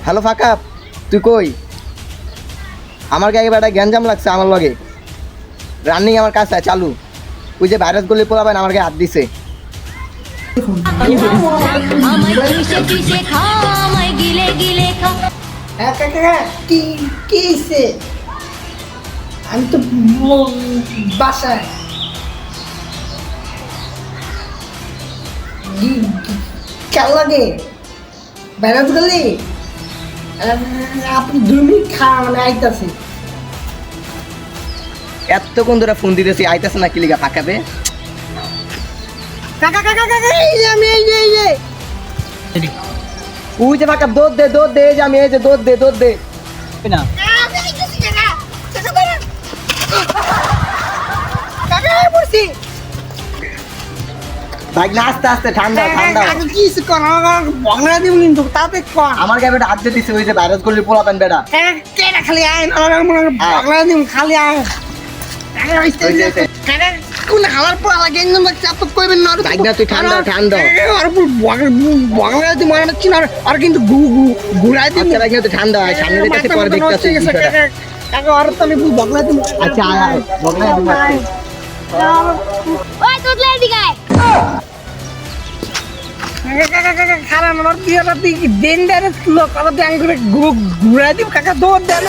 Hello ফাঁকা, তুই কই? আমার গায়ে একটা গ্যাঞ্জাম লাগছে আমার লগে। রানিং আমার কাছে চালু। ওই যে ভাইরাস গলি পোলাবেন আমার গায়ে হাত দিছে। আমি তো বাসায় খেয়াল লাগে বেড়াতে গেলে আপনি 2 মিনিট খাওয়া মানে আইতাছে। এতক্ষণ ধরে ফোন দিতেছি, আইতেছে না কি লিগা ফাঁকাবে? কাকা কাকা কাকা এই যে আমি এই যে ওই যে ফাঁকা দৌড় দে, এই যে আমি এই যে দৌড় দে না। ভাই না, আস্তে ঠান্ডা। আমার গায়ে বেটা হাত দিয়ে দিছে, ওই যে ভাইরাস গলি পোলাবেন বেটা। খালি আয় খালি আয় ওই যে কোন হালার পর লাগে চাপ কইবেন না ভাই না, তুই ঠান্ডা আর বাংলা দি মারা চিন আর কিন্তু ঘুরাই দিন। আচ্ছা ভাই না, তুই ঠান্ডা হয়, সামনে দেখতেছি পরে দেখতেছি বিষয়টা। কাকা আর তো আমি বাংলা দি। আচ্ছা আয় বগলা দিন আসছে। ওই তোতলা এদিকে আয়। খারাপ আমার বিয়েটা দিন দেন লোক আবার আমি করে ঘুরাই দিব কাকা দৌড় দেন